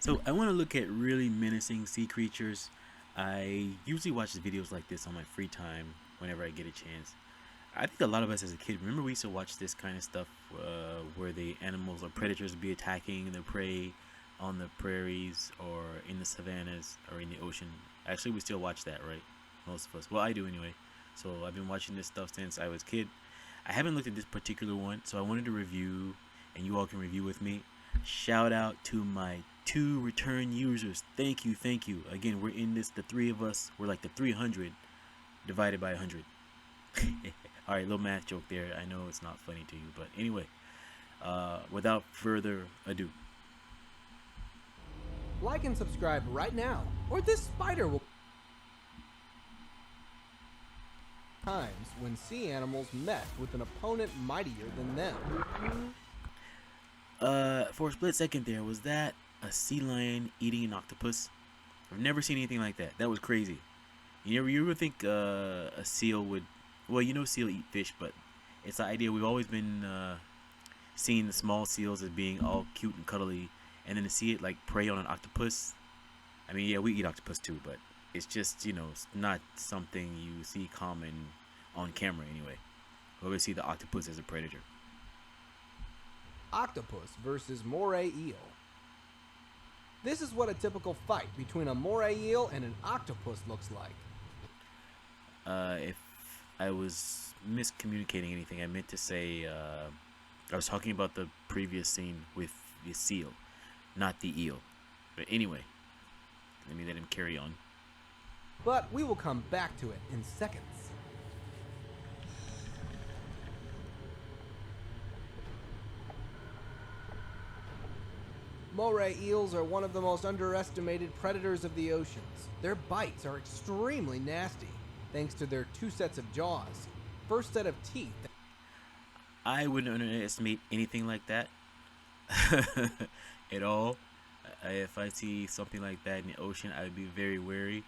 So I want to look at really menacing sea creatures. I usually watch videos like this on my free time whenever I get a chance. I think a lot of us as a kid remember we used to watch this kind of stuff where the animals or predators would be attacking their prey on the prairies or in the savannas or in the ocean. Actually, we still watch that, right? Most of us. Well, I do anyway. So I've been watching this stuff since I was a kid. I haven't looked at this particular one, so I wanted to review, and you all can review with me. Shout out to my two return users. Thank you, thank you. Again, we're in this, the three of us. We're like the 300 divided by 100. All right, little math joke there. I know it's not funny to you, but anyway, without further ado, Like and subscribe right now, or this spider will times when sea animals met with an opponent mightier than them. for a split second there, was that a sea lion eating an octopus? I've never seen anything like that. That was crazy. You ever think a seal would? Well, you know, seal eat fish, but it's the idea we've always been seeing the small seals as being all cute and cuddly, and then to see it like prey on an octopus. I mean, yeah, we eat octopus too, but it's just it's not something you see common on camera anyway. We always see the octopus as a predator. Octopus versus moray eel. This is what a typical fight between a moray eel and an octopus looks like. If I was miscommunicating anything, I meant to say I was talking about the previous scene with the seal, not the eel. But anyway, let me let him carry on. But we will come back to it in seconds. Moray eels are one of the most underestimated predators of the oceans. Their bites are extremely nasty, thanks to their two sets of jaws. First set of teeth. I wouldn't underestimate anything like that at all. If I see something like that in the ocean, I would be very wary.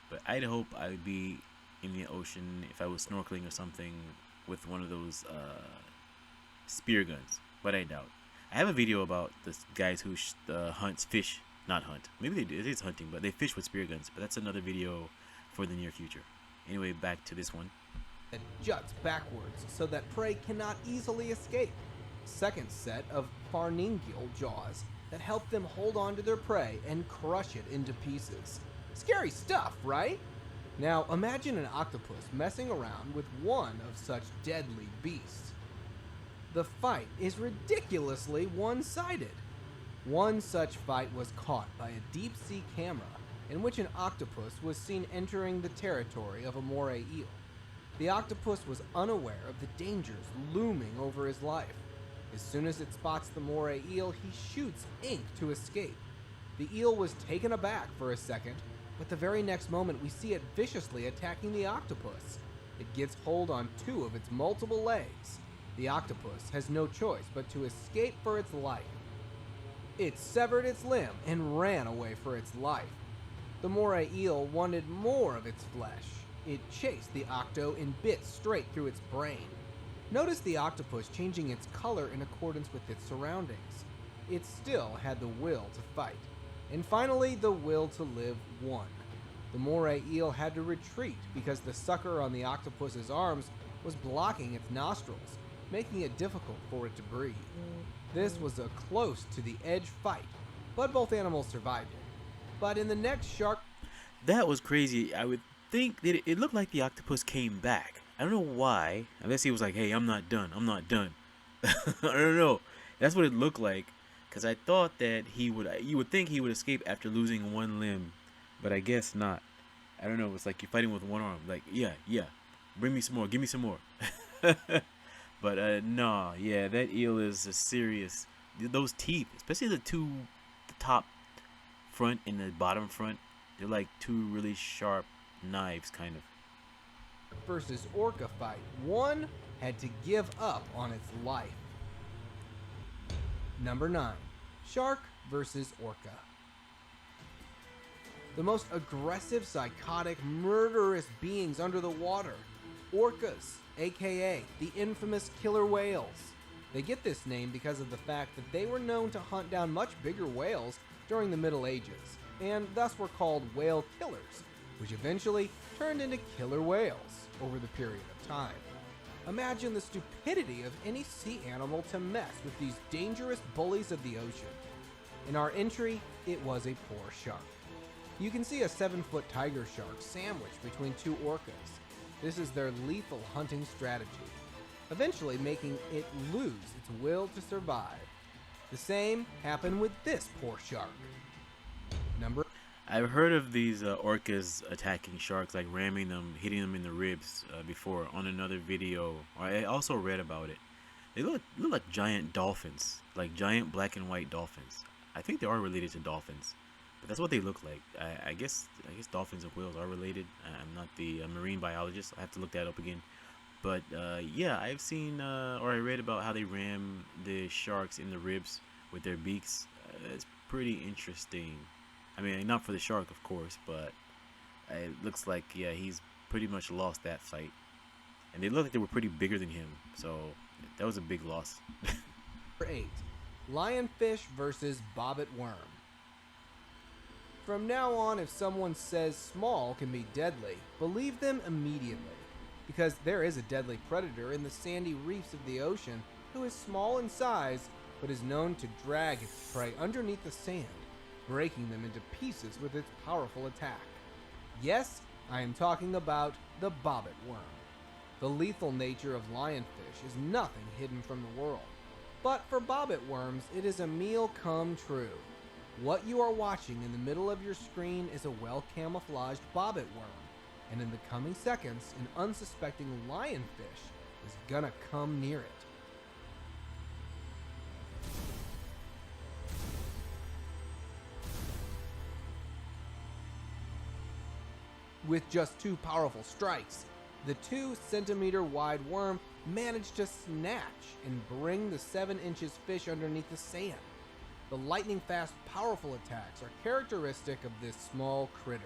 But I'd hope I would be in the ocean if I was snorkeling or something with one of those spear guns. But I doubt. I have a video about this guys who hunts fish. Not hunt. Maybe they do. It is hunting, but they fish with spear guns. But that's another video for the near future. Anyway, back to this one. That juts backwards so that prey cannot easily escape. Second set of pharyngeal jaws that help them hold on to their prey and crush it into pieces. Scary stuff, right? Now imagine an octopus messing around with one of such deadly beasts. The fight is ridiculously one-sided. One such fight was caught by a deep-sea camera in which an octopus was seen entering the territory of a moray eel. The octopus was unaware of the dangers looming over his life. As soon as it spots the moray eel, he shoots ink to escape. The eel was taken aback for a second, but the very next moment we see it viciously attacking the octopus. It gets hold on two of its multiple legs. The octopus has no choice but to escape for its life. It severed its limb and ran away for its life. The moray eel wanted more of its flesh. It chased the octo and bit straight through its brain. Notice the octopus changing its color in accordance with its surroundings. It still had the will to fight. And finally, the will to live won. The moray eel had to retreat because the sucker on the octopus's arms was blocking its nostrils, making it difficult for it to breathe. This was a close to the edge fight, but both animals survived it. But in the next shark... That was crazy. I would think that it looked like the octopus came back. I don't know why, unless he was like, hey, I'm not done. I'm not done. I don't know. That's what it looked like, because I thought that you would think he would escape after losing one limb, but I guess not. I don't know. It's like you're fighting with one arm. Like, yeah, bring me some more. Give me some more. But nah, yeah, that eel is a serious. Those teeth, especially the top front and the bottom front, they're like two really sharp knives, kind of. versus orca fight. One had to give up on its life. Number 9. Shark versus orca. The most aggressive, psychotic, murderous beings under the water. Orcas, aka the infamous killer whales. They get this name because of the fact that they were known to hunt down much bigger whales during the Middle Ages, and thus were called whale killers, which eventually turned into killer whales over the period of time. Imagine the stupidity of any sea animal to mess with these dangerous bullies of the ocean. In our entry, it was a poor shark. You can see a 7-foot tiger shark sandwiched between two orcas. This is their lethal hunting strategy, eventually making it lose its will to survive. The same happened with this poor shark. I've heard of these orcas attacking sharks, like ramming them, hitting them in the ribs before on another video. I also read about it. They look like giant dolphins, like giant black and white dolphins. I think they are related to dolphins, but that's what they look like. I guess dolphins and whales are related. I'm not the marine biologist. I have to look that up again. But yeah, I've seen or I read about how they ram the sharks in the ribs with their beaks. It's pretty interesting. I mean, not for the shark, of course, but it looks like, yeah, he's pretty much lost that fight. And they look like they were pretty bigger than him, so that was a big loss. Number 8. Lionfish versus bobbit worm. From now on, if someone says small can be deadly, believe them immediately, because there is a deadly predator in the sandy reefs of the ocean who is small in size, but is known to drag its prey underneath the sand, breaking them into pieces with its powerful attack. Yes, I am talking about the bobbit worm. The lethal nature of lionfish is nothing hidden from the world. But for bobbit worms, it is a meal come true. What you are watching in the middle of your screen is a well-camouflaged bobbit worm, and in the coming seconds, an unsuspecting lionfish is gonna come near it. With just 2 powerful strikes, the 2-centimeter wide worm managed to snatch and bring the 7-inch fish underneath the sand. The lightning-fast, powerful attacks are characteristic of this small critter.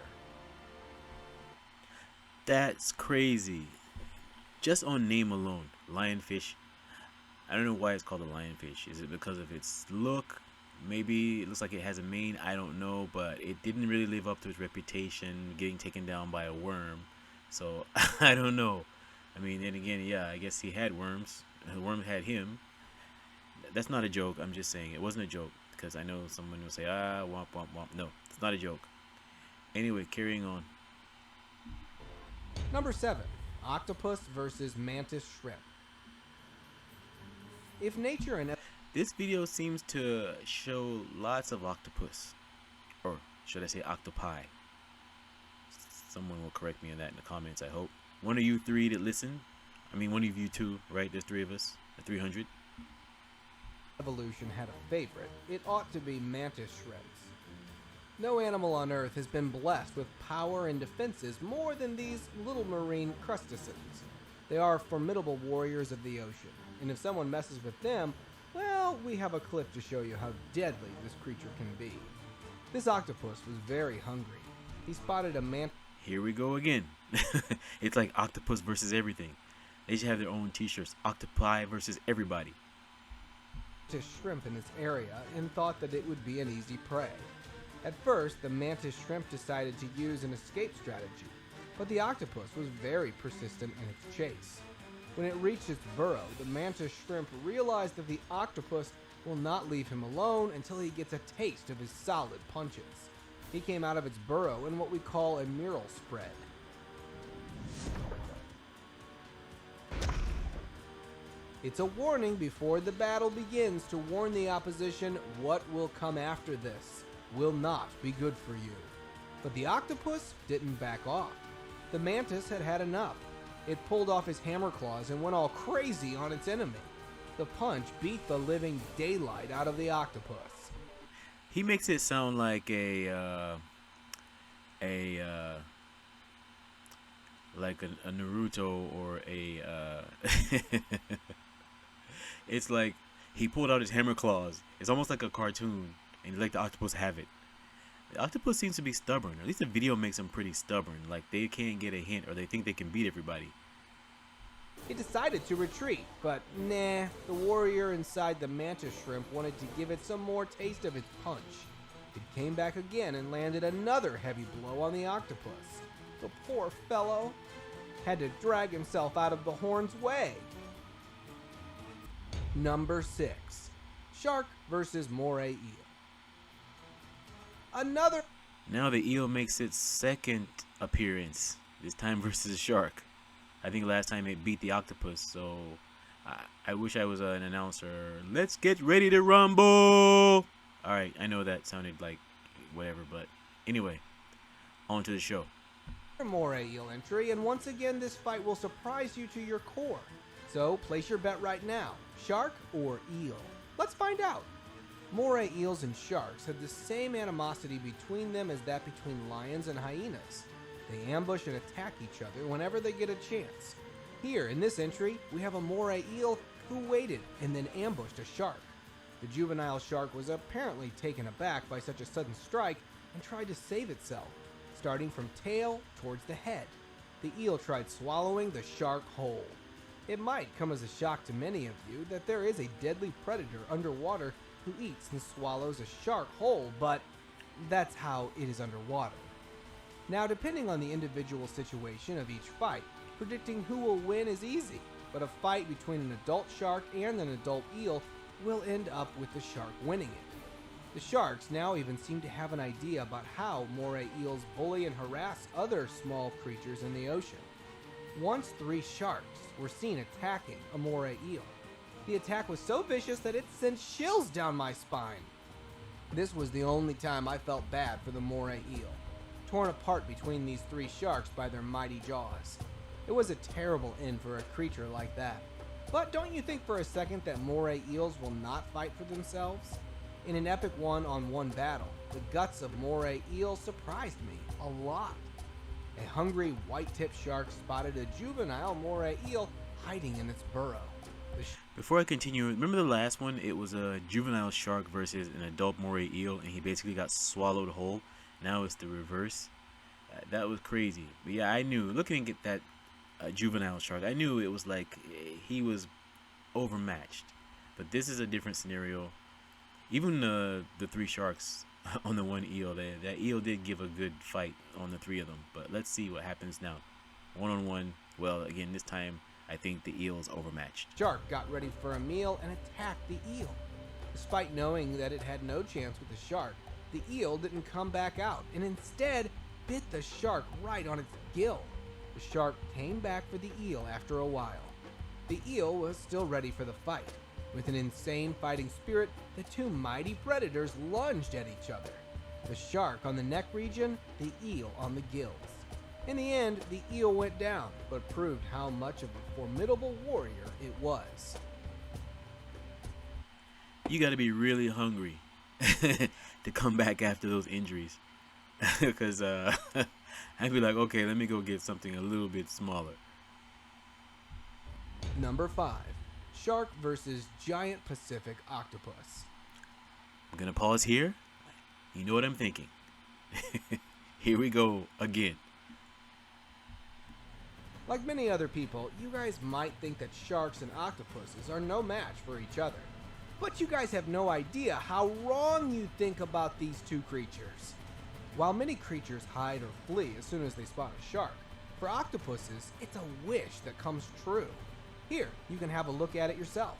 That's crazy. Just on name alone, lionfish. I don't know why it's called a lionfish. Is it because of its look? Maybe it looks like it has a mane, I don't know, but it didn't really live up to its reputation, getting taken down by a worm. So, I don't know. I mean, and again, yeah, I guess he had worms. The worm had him. That's not a joke, I'm just saying. It wasn't a joke, because I know someone will say, womp, womp, womp. No, it's not a joke. Anyway, carrying on. Number 7. Octopus versus mantis shrimp. If nature and This video seems to show lots of octopus, or should I say octopi. Someone will correct me on that in the comments, I hope. One of you 3 that listen, I mean one of you 2, right? There's 3 of us, the 300. evolution had a favorite, it ought to be mantis shrimps. No animal on Earth has been blessed with power and defenses more than these little marine crustaceans. They are formidable warriors of the ocean, and if someone messes with them, well, we have a clip to show you how deadly this creature can be. This octopus was very hungry. He spotted a mantis. Here we go again. It's like octopus versus everything. They should have their own t-shirts. Octopi versus everybody. Shrimp in its area and thought that it would be an easy prey. At first, the mantis shrimp decided to use an escape strategy, but the octopus was very persistent in its chase. When it reached its burrow, the mantis shrimp realized that the octopus will not leave him alone until he gets a taste of his solid punches. He came out of its burrow in what we call a mural spread. It's a warning before the battle begins to warn the opposition what will come after this will not be good for you. But the octopus didn't back off. The mantis had had enough. It pulled off his hammer claws and went all crazy on its enemy. The punch beat the living daylight out of the octopus. He makes it sound like like a Naruto or a it's like he pulled out his hammer claws. It's almost like a cartoon, and he let the octopus have it. The octopus seems to be stubborn. At least the video makes them pretty stubborn. Like they can't get a hint, or they think they can beat everybody. It decided to retreat, but nah, the warrior inside the mantis shrimp wanted to give it some more taste of its punch. It came back again and landed another heavy blow on the octopus. The poor fellow had to drag himself out of the horn's way. Number 6. Shark versus moray eel. Another. Now the eel makes its second appearance, this time versus a shark. I think last time it beat the octopus, so I wish I was an announcer. Let's get ready to rumble! Alright, I know that sounded like whatever, but anyway, on to the show. Moray eel entry, and once again this fight will surprise you to your core. So place your bet right now, shark or eel. Let's find out. Moray eels and sharks have the same animosity between them as that between lions and hyenas. They ambush and attack each other whenever they get a chance. Here in this entry, we have a moray eel who waited and then ambushed a shark. The juvenile shark was apparently taken aback by such a sudden strike and tried to save itself, starting from tail towards the head. The eel tried swallowing the shark whole. It might come as a shock to many of you that there is a deadly predator underwater who eats and swallows a shark whole, but that's how it is underwater. Now, depending on the individual situation of each fight, predicting who will win is easy, but a fight between an adult shark and an adult eel will end up with the shark winning it. The sharks now even seem to have an idea about how moray eels bully and harass other small creatures in the ocean. Once 3 sharks were seen attacking a moray eel. The attack was so vicious that it sent chills down my spine. This was the only time I felt bad for the moray eel, torn apart between these 3 sharks by their mighty jaws. It was a terrible end for a creature like that. But don't you think for a second that moray eels will not fight for themselves? In an epic one-on-one battle, the guts of moray eels surprised me a lot. A hungry white-tipped shark spotted a juvenile moray eel hiding in its burrow. Before I continue, remember the last one? It was a juvenile shark versus an adult moray eel, and he basically got swallowed whole. Now it's the reverse. That was crazy. But yeah, I knew, looking at that juvenile shark, I knew it was like he was overmatched. But this is a different scenario. Even the 3 sharks on the one eel, that eel did give a good fight on the 3 of them. But let's see what happens now. One-on-one. Well, again, this time I think the eel's overmatched. Shark got ready for a meal and attacked the eel. Despite knowing that it had no chance with the shark, the eel didn't come back out and instead bit the shark right on its gill. The shark came back for the eel after a while. The eel was still ready for the fight. With an insane fighting spirit, the 2 mighty predators lunged at each other. The shark on the neck region, the eel on the gills. In the end, the eel went down, but proved how much of a formidable warrior it was. You gotta be really hungry to come back after those injuries. Because I'd be like, okay, let me go get something a little bit smaller. Number 5. Shark versus giant Pacific octopus. I'm gonna pause here. You know what I'm thinking. Here we go again. Like many other people, you guys might think that sharks and octopuses are no match for each other. But you guys have no idea how wrong you think about these 2 creatures. While many creatures hide or flee as soon as they spot a shark, for octopuses, it's a wish that comes true. Here, you can have a look at it yourself.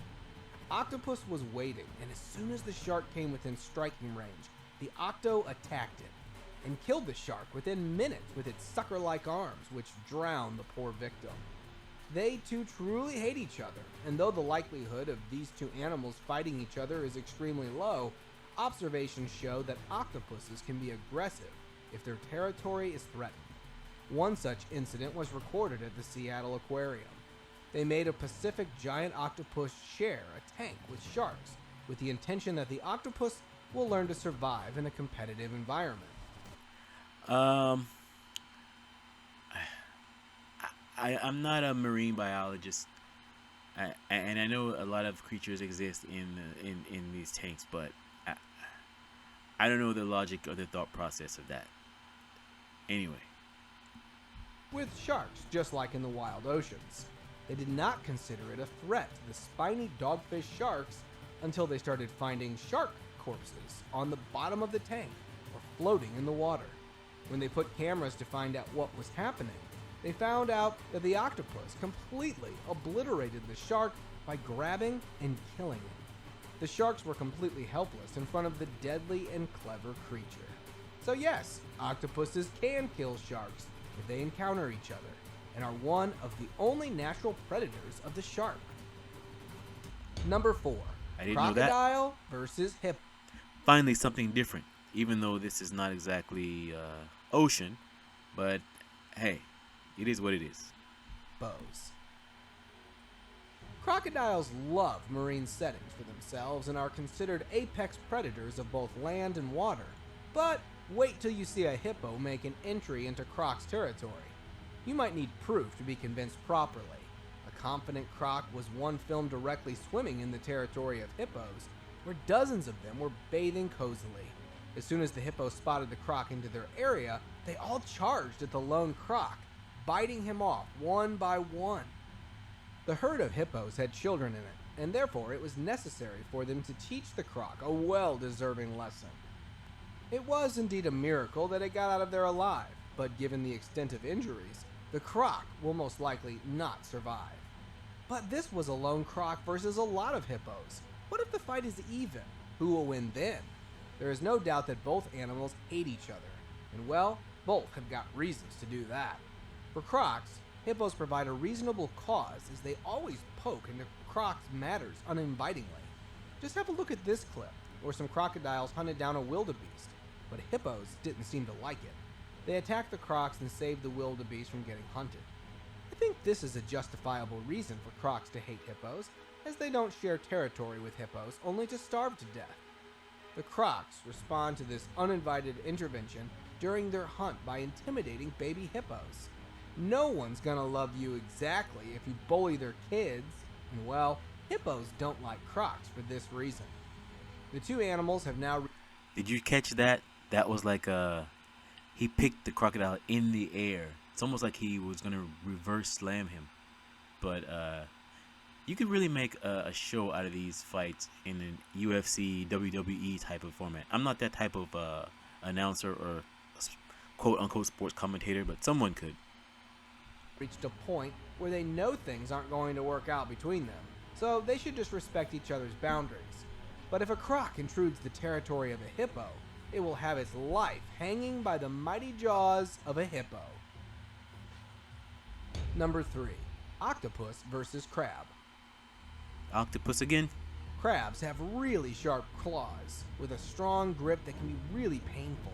Octopus was waiting, and as soon as the shark came within striking range, the octo attacked it and killed the shark within minutes with its sucker-like arms, which drowned the poor victim. They 2 truly hate each other, and though the likelihood of these 2 animals fighting each other is extremely low, observations show that octopuses can be aggressive if their territory is threatened. One such incident was recorded at the Seattle Aquarium. They made a Pacific giant octopus share a tank with sharks, with the intention that the octopus will learn to survive in a competitive environment. I'm not a marine biologist, and I know a lot of creatures exist in these tanks, but I don't know the logic or the thought process of that. Anyway. With sharks, just like in the wild oceans, they did not consider it a threat to the spiny dogfish sharks until they started finding shark corpses on the bottom of the tank, floating in the water. When they put cameras to find out what was happening, they found out that the octopus completely obliterated the shark by grabbing and killing it. The sharks were completely helpless in front of the deadly and clever creature. So yes, octopuses can kill sharks if they encounter each other, and are one of the only natural predators of the shark. Number 4. I didn't know that. Crocodile versus hippo. Finally, something different. Even though this is not exactly ocean, but hey, it is what it is. Hippos. Crocodiles love marine settings for themselves and are considered apex predators of both land and water. But wait till you see a hippo make an entry into croc's territory. You might need proof to be convinced properly. A confident croc was one filmed directly swimming in the territory of hippos, where dozens of them were bathing cozily. As soon as the hippo spotted the croc into their area, they all charged at the lone croc, biting him off one by one. The herd of hippos had children in it, and therefore it was necessary for them to teach the croc a well-deserving lesson. It was indeed a miracle that it got out of there alive, but given the extent of injuries, the croc will most likely not survive. But this was a lone croc versus a lot of hippos. What if the fight is even? Who will win then? There is no doubt that both animals hate each other, and well, both have got reasons to do that. For crocs, hippos provide a reasonable cause as they always poke into crocs' matters uninvitingly. Just have a look at this clip, where some crocodiles hunted down a wildebeest, but hippos didn't seem to like it. They attacked the crocs and saved the wildebeest from getting hunted. I think this is a justifiable reason for crocs to hate hippos, as they don't share territory with hippos only to starve to death. The crocs respond to this uninvited intervention during their hunt by intimidating baby hippos. No one's gonna love you exactly if you bully their kids, and well, hippos don't like crocs for this reason. The two animals have now... Did you catch that? That was like he picked the crocodile in the air. It's almost like he was gonna reverse slam him. But you could really make a show out of these fights in a UFC, WWE type of format. I'm not that type of announcer or quote-unquote sports commentator, but someone could. Reached a point where they know things aren't going to work out between them, so they should just respect each other's boundaries. But if a croc intrudes the territory of a hippo, it will have its life hanging by the mighty jaws of a hippo. Number 3. Octopus versus crab. Octopus again? Crabs have really sharp claws, with a strong grip that can be really painful.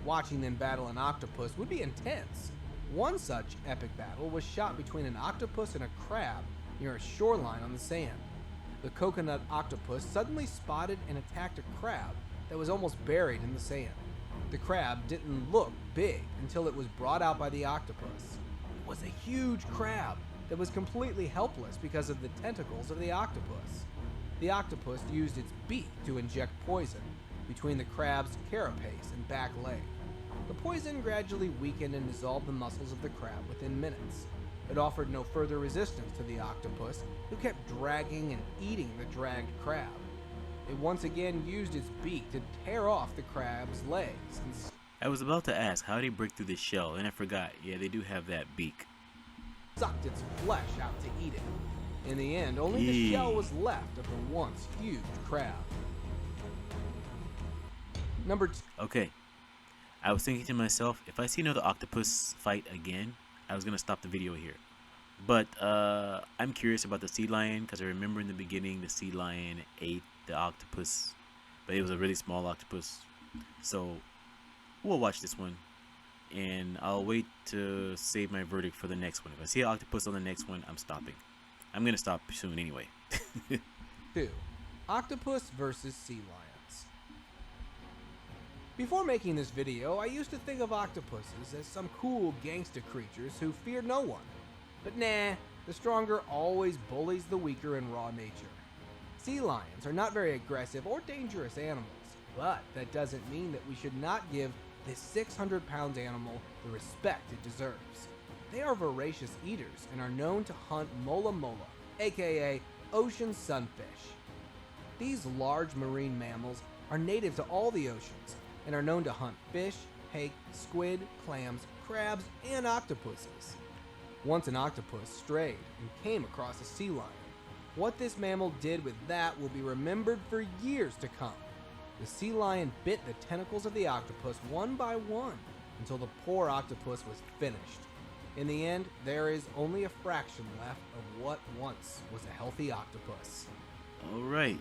Watching them battle an octopus would be intense. One such epic battle was shot between an octopus and a crab near a shoreline on the sand. The coconut octopus suddenly spotted and attacked a crab that was almost buried in the sand. The crab didn't look big until it was brought out by the octopus. It was a huge crab that was completely helpless because of the tentacles of the octopus. The octopus used its beak to inject poison between the crab's carapace and back leg. The poison gradually weakened and dissolved the muscles of the crab within minutes. It offered no further resistance to the octopus, who kept dragging and eating the dragged crab. It once again used its beak to tear off the crab's legs and I was about to ask, how did they break through the shell? And I forgot, yeah, they do have that beak. sucked its flesh out to eat it. In the end, only the shell was left of the once huge crab. Number 2. Okay. I was thinking to myself, if I see another octopus fight again, I was going to stop the video here. But I'm curious about the sea lion, because I remember in the beginning the sea lion ate the octopus, but it was a really small octopus. So we'll watch this one, and I'll wait to save my verdict for the next one. If I see an octopus on the next one, I'm stopping. I'm going to stop soon anyway. 2. Octopus versus sea lions. Before making this video, I used to think of octopuses as some cool gangster creatures who feared no one. But nah, the stronger always bullies the weaker in raw nature. Sea lions are not very aggressive or dangerous animals, but that doesn't mean that we should not give this 600-pound animal the respect it deserves. They are voracious eaters and are known to hunt mola mola, aka ocean sunfish. These large marine mammals are native to all the oceans, and are known to hunt fish, hake, squid, clams, crabs, and octopuses. Once an octopus strayed and came across a sea lion. What this mammal did with that will be remembered for years to come. The sea lion bit the tentacles of the octopus one by one until the poor octopus was finished. In the end, there is only a fraction left of what once was a healthy octopus. All right.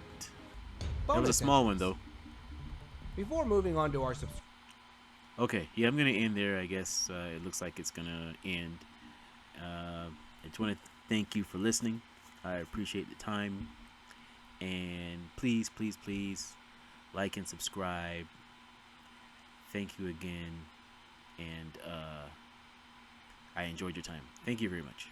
That was a Bonus small one, entries. though. Before moving on to our Okay, yeah, I'm gonna end there. I guess it looks like it's gonna end. I just want to thank you for listening. I appreciate the time, and please, please, please, like and subscribe. Thank you again, and I enjoyed your time. Thank you very much.